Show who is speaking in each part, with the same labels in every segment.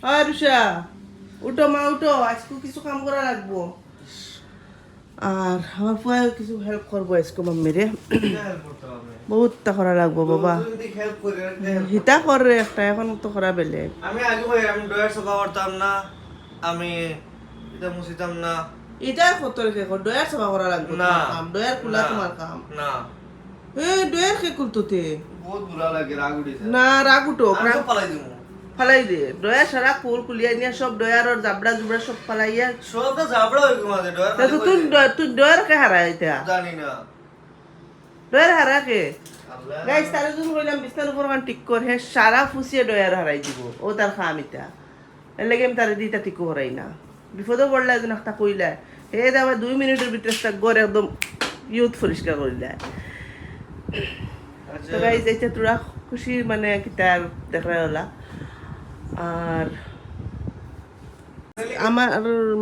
Speaker 1: রুষা উঠো মা উঠো, আজকে কিছু কাম করা লাগবো। আর আমার ফুয়া কিছু হেল্প করবো আজকে মাম্মিরে। বহুতটা করা লাগবো বাবা। হিতা করে একটা এখন তো করা বেলেগ।
Speaker 2: আমি আগে ভাই আমি ডয়ার সফা করতাম না, আমি এটা মুছিতাম না।
Speaker 1: এটা কত রেখে ডয়ার সফা করা লাগবো
Speaker 2: না
Speaker 1: তোমার কাম, ডয়ার খোলা
Speaker 2: না,
Speaker 1: তোমার কাম।
Speaker 2: না
Speaker 1: ডয়ার কে খুলতে
Speaker 2: বহুত বুড়া লাগে, রাগ উঠিছে।
Speaker 1: না রাগ উঠো,
Speaker 2: আমি সব পালাই দিমু।
Speaker 1: ফালাই দে ডয়ার সারা কুল কুলিয়া নিয়ে সব ডয়ার জাবড়া জুবড়া সব ফালাইয়া।
Speaker 2: সবটা জাবড়া হই ঘুমাতে ডয়ার
Speaker 1: তা তো তুই ডয়ার কে হারা এটা?
Speaker 2: জানি না।
Speaker 1: ডয়ার হারা কে?
Speaker 2: আল্লাহ
Speaker 1: গাইস তারে যখন কইলাম বিছনার উপর কান ঠিক কর, হে সারা ফুসিয়ে ডয়ার হারাই দিব, ও তার খাম ইটা। এর লাগে আমি তারে দিতা ঠিক করাই না। বিপদে পড়লে একজন একটা কইলা, হে দেবা 2 মিনিটের ভিতরে একটা গড় একদম ইউথ পরিষ্কার করিলা। তো গাইস এইটা তোরা খুশি মানে কিতার দেখা হলা। আর আমার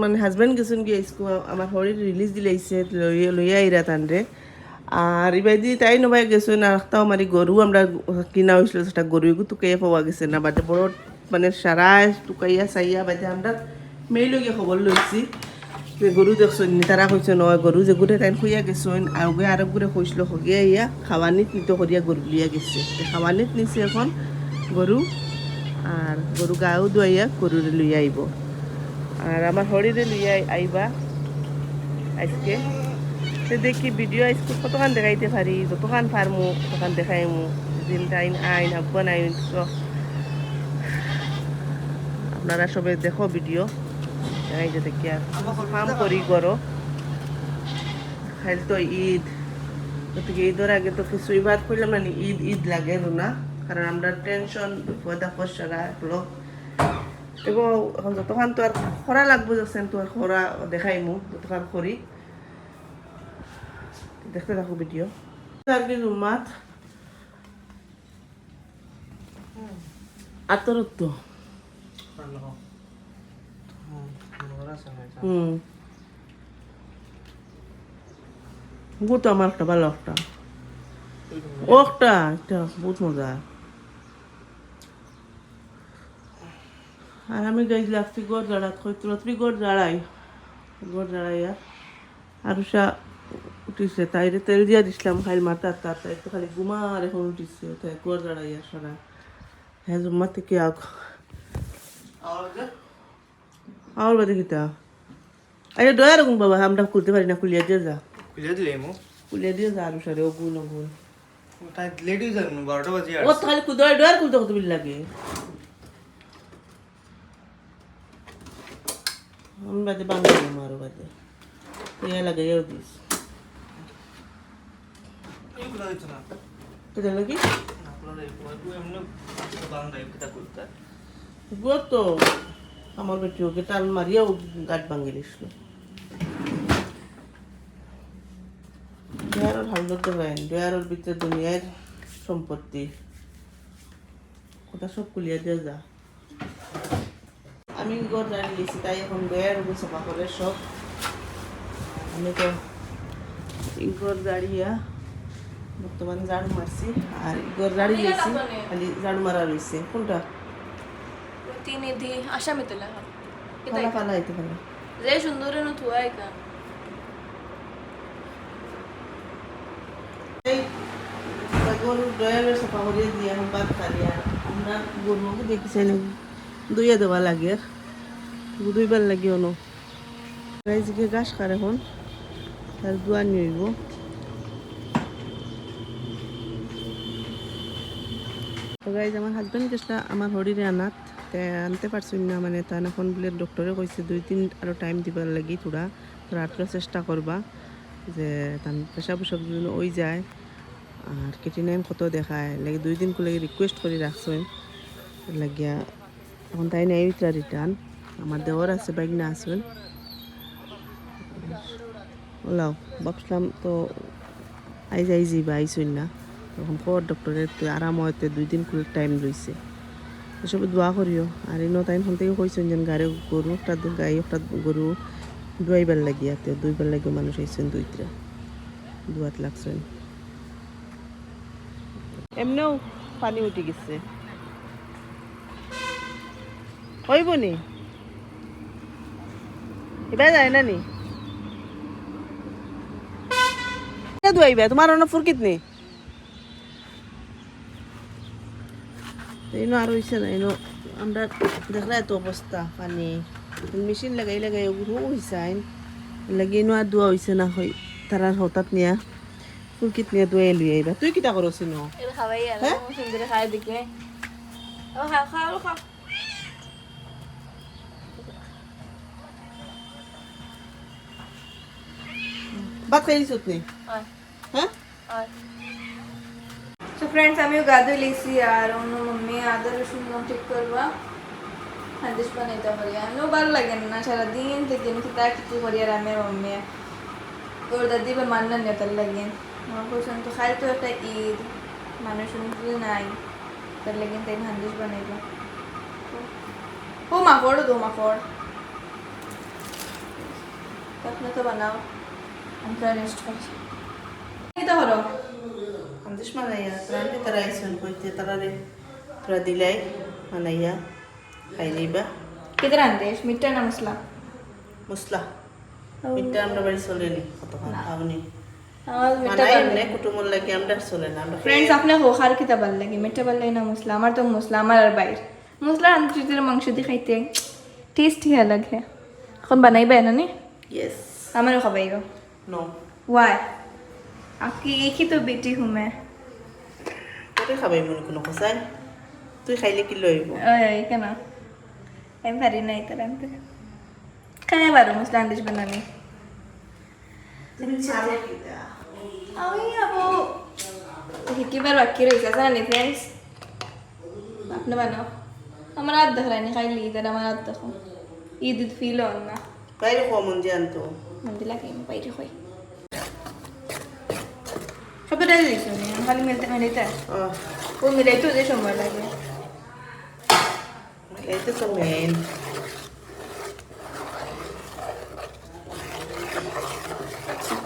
Speaker 1: মানে হাজবেন্ড গেছেন গিয়ে স্কুল, আমার হরির রিলিজ দিলাইছে, লইয়া আইরা তানরে। আর ইবাইদি তাই নবাই গেছেন, আর একটাও মানে গরু আমরা কিনা হয়েছিল, সেটা গরু এগু টুকাইয়া পাওয়া গেছে না, বাদে বড় মানে সারা টুকাইয়া চাইয়া বাদে আমরা মেয়ে লইয়া খবর লইছি যে গরু দেখছেন নি, তারা কইছে নয় গরু যে গুড়ে তাই খুঁয়া গেছেন, আগে আরব গুড়ে কইছিল হগিয়া ইয়া খাওয়ানিত নিতে করিয়া গরু লিয়া গেছে, খাওয়ানিত নিছে এখন গরু। আর গরু গাও দুয়াইয়া গরুরে লইয়া আইব। আর আমার হরিরে লইয়া আইবা আজকে। তো দেখি ভিডিও আজকে কতক্ষণ দেখাইতে পারি, যতক্ষণ পারমু ততক্ষণ দেখাইমু। দিন টাইম আইন আব্বান আইন আপনারা সবে দেখো ভিডিও দেখাইতে দেখি। আর কাম করি করো খাইল তো ঈদ, গতিকে ঈদের আগে তো কিছু ইবাদ করলাম না, ঈদ ঈদ লাগে না, কারণ আমরা টেনশন পয়দা পয়সা হলো এবং এখন যতক্ষণ তো আর খরা লাগবো যাচ্ছেন তো আর খরা দেখাইমু যতক্ষণ করি। দেখতে থাকো ভিডিও। আর কি রুমাত আতরত্ব বহুত আমার একটা ভালো একটা একটা বহুত মজা। আর আমি গাইজ লাগছি গড় জাড়াত হইতো, তুমি গড় জাড়াইয়া আর উঠিছে, তাইরে তেল দিয়া দিছিলাম খাইল মাথা তার, তাই তো খালি গুমার এখন উঠিছে, তাই গড় জাড়াইয়া সারা হ্যাঁ জুম্মা থেকে আমার বাদে কিতা আরে ডয়ার গুণ বাবা আমরা খুলতে পারি না, খুলিয়া দিয়ে যা, খুলিয়া দিয়ে যা আরো সারে ওগুন ওগুন
Speaker 2: তাই লেট হয়ে যাবে 12টা বাজে।
Speaker 1: ও খালি ডয়ার খুলতে কত বিল লাগে? আমি বাদে বাঙালি আরো বাদে ইয়া লাগে এও দিস
Speaker 2: এগুলো হচ্ছে না
Speaker 1: এটা নাকি
Speaker 2: আপনারা এমনি বাংলা এটা করতে
Speaker 1: তো আমার বেটি ওকে টান মারিয়াও গাছ ভাঙিয়ে দিছিল। ডয়ারের হাল ধরতে পারেন, ডয়ারের ভিতরে দুনিয়ার সম্পত্তি ওটা সব কুলিয়া দিয়ে যা। আমি ঘর দাঁড়িয়ে গেছি, তাই এখন ডয়ার সফা করে সব। আমি তো ঘর দাঁড়িয়ে বর্তমানে ঝাড়ু মারছি, আর ঘর দাঁড়িয়ে গেছি খালি ঝাড়ু মারা রয়েছে। কোনটা
Speaker 3: প্রতিনিধি আসামি তোলা
Speaker 1: ফালা ফালা আইতে ফালা
Speaker 3: যে সুন্দর থুয়াই কা
Speaker 1: গরুর ডয়ারের সফা করিয়ে দিয়ে এখন বাদ খালি। আর আমরা গরুকে দেখিছে না দুইয়া দেওয়া লাগে, দুইবার লাগে অন গাইজকে ঘাস খার এখন তার দুয়া নিব। তো গাইজ আমার হাজব্যান্ড গেছিল আমার হরিরে আনতে পারছি না, মানে তার এখন বলে ডক্টরে কইছে 2-3 আরো টাইম দিবার লাগি, তোরা তোরা চেষ্টা করবা যে তার পেশাব পেশাব জন্য ওই যায়। আর কেটিনাইন কত দেখায় লাগে 2 দিন করে রিকোয়েস্ট করে রাখছেন লাগিয়া, এখন তাই নাই রিটার্ন। আমার দেওয়ার আছে বাইক না আসবেন ওলাও ভাবছিলাম তো আইজি বা আইসই না, তখন কর ডক্টরের আরাম হয়তো 2 দিন করে টাইম রয়েছে। এসব দোয়া করিও। আর ইনো টাইম ফোন থেকে কইছেন যেন গাড়ি গরু একটা গাই একটা গরু দুইবার লাগিয়া, 2বার লাগিয়ে মানুষ আইসেন 2টা দুয়াত লাগছেন। এমনিও পানি উঠে গেছে, হইব নি এবার যায় না নি দুয়াইবা তোমার অন্য ফুরকিত নেই এই আর হইছে না এনো আমরা দেখলা এত অবস্থা পানি মেশিন লাগাই লাগাই ওগুলো হইছে আইন লাগি এনো আর দোয়া হইছে না হই তারা হঠাৎ নিয়া ফুরকিত নিয়া দোয়াই লই আইবা তুই কিটা করছ নো
Speaker 3: এটা খাওয়াই আর সুন্দর খাই দিকে ও খাও খাও খাও
Speaker 1: ভাত খাইছিস নি হ্যাঁ
Speaker 3: সো ফ্রেন্ডস আমিও গাদু লিছি আর অন্য মম্মি আদা রসুন ঠিক করবা হাদিস বানাইতে পারি আমিও ভালো লাগে না সারাদিন থেকে কিতা কিছু করি আর আমি মম্মি ওর দাদি বা মান্না নেতার লাগে আমার পছন্দ তো খাই তো একটা ঈদ মানুষ নাই তার লাগে তাই হাদিস বানাইবা ও মাকড় দো মাকড় আপনি তো বানাও আমি তো রেস্ট করছি এটা হলো
Speaker 1: আন্দিশ মানাইয়া তারা তারা আইসন কইতে তারা রে তোরা দিলাই মানাইয়া খাই লইবা
Speaker 3: किधर आंदेश मिट्टा ना मसला
Speaker 1: মশলা মিঠা আমরা বাড়ি চলে নি কতক্ষণ খাওনি
Speaker 3: और मिट्टा
Speaker 1: মানাই এমনি কুটুমর লাগে আমরা চলে না আমরা
Speaker 3: फ्रेंड्स आपने हो खार किता बल लगी मिट्टा बल ना मसला हमार तो मसला हमार और बाहर मसला अंदर तेरे मांस दिखाते हैं टेस्ट ही अलग है कौन बनाई बहना ने
Speaker 1: ইয়েস
Speaker 3: हमारे खबाइयो
Speaker 1: নো
Speaker 3: वाई आपकी एक ही तो बेटी हूँ मैं
Speaker 1: তোরে খাবাই মনে কোনো কসাই তুই খাইলে কি লইব
Speaker 3: ओए क्या ना एम भरी नहीं तरह पे क्या बारो मसला अंदर बनाने आई अब एक बार बाकी रही कैसा नहीं फ्रेंड्स आपने बनाओ हमारा हाथ देख रहा है नहीं खाई ली इधर हमारा हाथ देखो ईद फील हो ना
Speaker 1: বাইরে কো মন জানতো
Speaker 3: मंदिला कहीं में बैठी हुई सब डाल दी सुनिए खाली मिलते मिलते वो मिले तो दे शंबर लगे
Speaker 1: এইতে তো মেন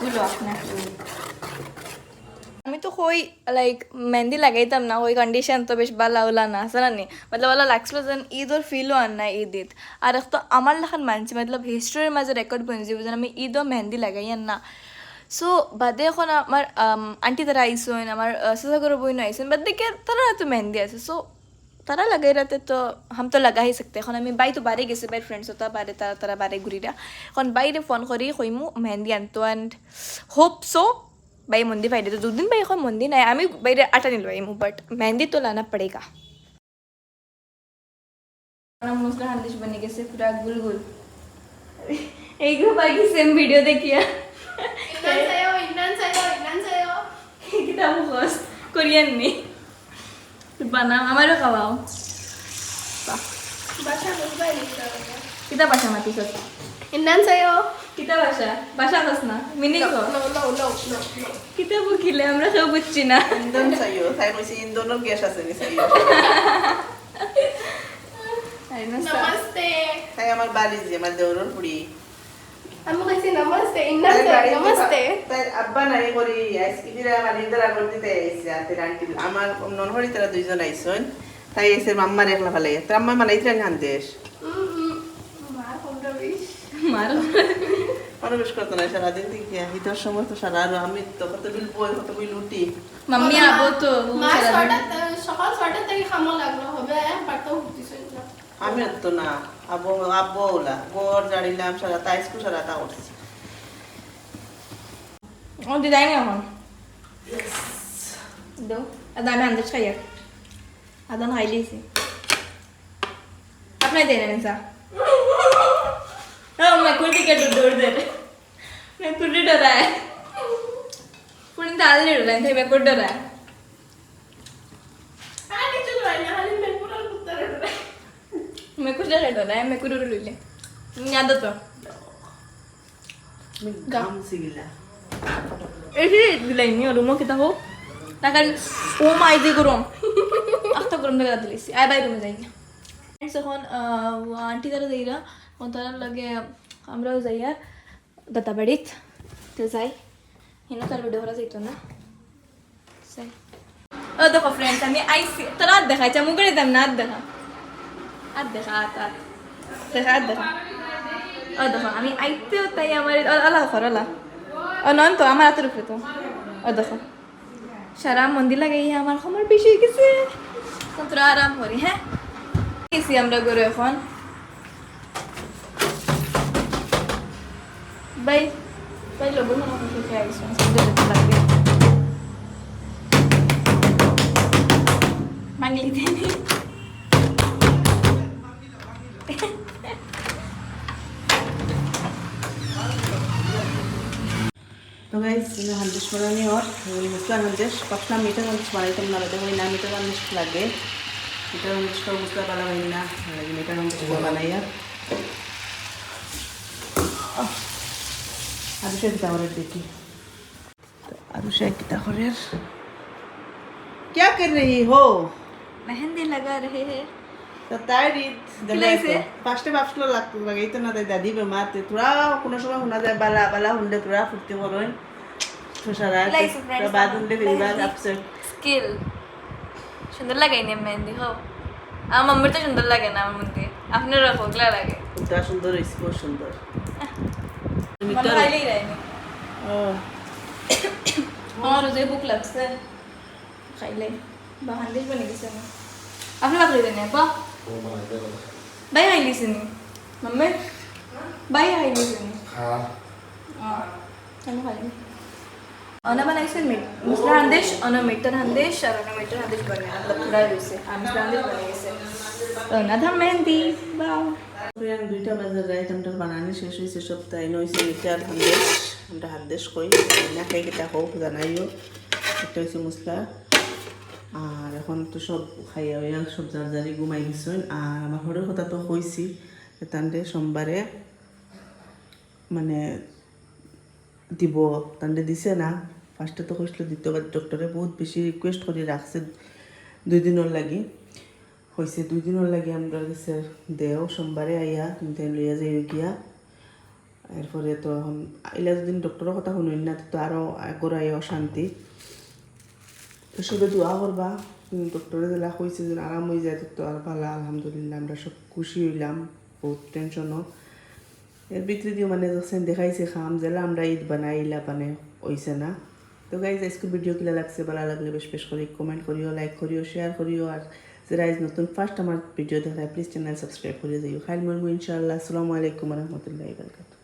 Speaker 3: গুলো আপনা আমি তো কই লাইক মেহেন্দি লাগাইতাম না ওই কন্ডিশন তো বেশ ভালো হলা না জানা নি মতলব ভালো লাগছিল যেন ঈদর ফিলও আন না ঈদ আর এক তো আমার লেখান মানছি মতলব হিস্ট্রির মাঝে রেকর্ড বনে যাব যেন আমি ঈদও মেহেন্দি লাগাই আন না সো বাদে এখন আমার আন্টি তারা আইসেন আমার সাসাগর বইন আইসেন বাদে কে তারা তো মেহেন্দি আছে সো তারা লাগাই রাতে তো হাম তো লাগা হি सकते এখন আমি বাই তো বারে গেছে বাই ফ্রেন্ডস ওটা বারে তারা তারা বারে ঘুরিরা এখন বাইরে ফোন করি কইমু মেহেন্দি আনতো অ্যান্ড হোপ সো भाई मंदी फायदे तो दो दिन भाई এখন मंदी নাই আমি বাইরে আটা নিল আইমু বাট মেহেন্দি তো लाना पड़ेगा আমরা মুসলা হান্দিশ বনে গেছে পুরা গুলগুল এই গ্রুপ আগে সেম ভিডিও দেখিয়া ইন্নান সায়ো কিটা মুখস কোরিয়ান নি বানাও আমারও খাওয়াও বাসা মুম্বাই লিখা কিটা বাসা মাতি সস ইন্নান সায়ো কিতা বাসা বাস না মিনিং কো নো কিতা বকিলে আমরা কেউ বুঝছি না
Speaker 1: ইন্দন চাইও তাই কইছি ইন্দনের গ্যাস আছে নি চাইও
Speaker 3: নমস্তে
Speaker 1: তাই আমার বাড়ি যে আমার দেওরর পুরি
Speaker 3: আমি কইছি নমস্তে ইন্নান সায়ো নমস্তে
Speaker 1: তাই আব্বা নাই করি আজকে ফিরে আমার ইন্দরা করতে আইছে আর আন্টি আমার ননহরি তারা দুইজন আইছন তাই এসে মাম্মার একলা ফেলাই তার আম্মা মানাইতে হান্দেশ
Speaker 3: মারো
Speaker 1: অনুবেশ করতো না সারাদিন থেকে ঈদের সময় তো সারা আর আমি তো কত বিল বই কত বিল লুটি
Speaker 3: মাম্মি আবো তো
Speaker 4: সকাল 6টা থেকে খামো লাগলো হবে একবারটাও উঠতেছেন না
Speaker 1: আমি তো না আবো আব্বু ওলা গোর জাড়িলাম সারা তাইস্কু সারা তা উঠছি
Speaker 3: ও দিদাই না এখন দাও আদা আমি আন্দাজ খাইয়া আদা খাইলেছি আপনাই দেন না Oh, मैं कुर्ती के डर दे रहे मैं कुर्ती डर रहा है पुणे दाल नहीं डर रहे थे मैं कुर्ती डर रहा है
Speaker 4: আরে চল ভাই না হালি মে পুরো কুত্তা রে
Speaker 3: मैं कुछ डर रहा है मैं कुछ डर ले याद तो
Speaker 1: গাম সিগিলা
Speaker 3: ऐसे दिलाई नहीं और रूमो कितना हो ना कर ओ माय दे गरम আস্তা গরম লাগা দিলিছি আই বাই রুমে যাই না ফ্রেন্ডস এখন আন্টি তারা দেইরা কোন তারা লাগে আমরাও যাই আর দাদা বাড়িত তো যাই হিনা তার ভিডিও করা যাইতো না যাই ও দেখো ফ্রেন্ডস আমি আইসি তারা দেখাইছি মুখ করে দাম না দেখা আর দেখা দেখা ও দেখো আমি আইতেও তাই আমার আলা ঘর আলা ও নন তো আমার হাতের উপরে তো ও দেখো সারা মন্দির লাগাই আমার সময় বেশি হয়ে গেছে তোরা আরাম করি হ্যাঁ গেছি আমরা গরু এখন বাই বাই লোক মনে হয় খেয়ে গেছি লাগবে মাংলি দেনি
Speaker 1: তো গাইজ হান্দিস বানানি ওর মুসলার হান্দিস কখনো মিটার হান্দিস বানাইতাম না বেটা ওই না মিটার হান্দিস লাগে মিটার হান্দিসটা মুসলা বানাবাই না মিটার হান্দিস বানাইয়া আরো সে কিতা করে দেখি আরো সে কিতা করে क्या कर रही हो
Speaker 3: मेहंदी लगा रहे हैं
Speaker 1: তো তাই রিত
Speaker 3: কিলাইছে?
Speaker 1: ফার্স্টে ভাবছিল লাগতো লাগাইতো না তাই দাদি বেমাতে তোরা কোনো সময় শোনা যায় বালা বালা হুন্ডে তোরা ফুর্তি করেন তো সারা
Speaker 3: কিলাইছে friends?
Speaker 1: তোরা বাদ হুন্ডে ফিরবার আপসেট
Speaker 3: স্কিল সুন্দর লাগে নি মেহেন্দি হো আমার মাম্মির তো সুন্দর লাগে না আমার মধ্যে আপনার হোগলা লাগে
Speaker 1: তোরা সুন্দর হয়েছে খুব সুন্দর
Speaker 3: মনে খাইলেই রাইনি
Speaker 1: ও
Speaker 3: আমার রোজে ভুক লাগছে খাইলে বা হান্দিস বনে গেছে না আপনি বাদ করে দেন বা বাই খাইলিছে নি মাম্মি বাই খাইলিছে নি আমি খাইনি অনা বানাইছে মুসলা হান্দিস অনা মিটার হান্দিস আর অনা মিটার হান্দিস বনে মতলব পুরা রইছে আর মুসলা হান্দিস বনে গেছে অনা ধাম মেহেন্দি বাও
Speaker 1: ফ্রেন্ড 2টা বাজে রাইট আমরা বানানি শেষ হয়েছে সব তাই নইছে মিটার হান্দেশ আমরা হান্দেশ কই না খাই কিতা হোক জানাইও এটা হয়েছে মশলা আর এখন তো সব খাইয়া হইয়া সব জারি ঘুমাই গেছেন আর আমার ঘরের কথা তো কইছি তান্ডে সোমবারে মানে দিব তান্ডে দিছে না ফার্স্টে তো কইছিল দ্বিতীয়বার ডক্টরে বহুত বেশি রিকোয়েস্ট করে রাখছে 2 দিনের লাগি হয়েছে 2 দিনের লাগে আমরা গেছে দেও সোমবারে আইয়া কিন্তু লইয়া যাই গিয়া এরপরে তো এখন আইলা যদি ডক্টরের কথা শুনুন না তো আরও আগর আই অশান্তি তো সবে দোয়া করবা ডক্টরে যেলা কইছে যে আরাম হয়ে যায় তো আর ভালো আলহামদুলিল্লাহ আমরা সব খুশি হইলাম বহুত টেনশনও এর ভিতরে দিয়ে মানে যখন দেখাইছে খাম যেলা আমরা ঈদ বানাইলা মানে হইছে না তো গাইজ আজকে ভিডিও কিলা লাগছে ভালো লাগলে বেশ বেশ করে কমেন্ট করিও লাইক করিও শেয়ার করিও আর যারা আজ নতুন ফার্স্ট আমার ভিডিও দেখায় প্লিজ চ্যানেল সাবস্ক্রাইব করে যাইও খাইল মরমু ইনশাআল্লাহ আসসালামু আলাইকুম রহমতুল্লাহি ওয়া বারাকাতুহু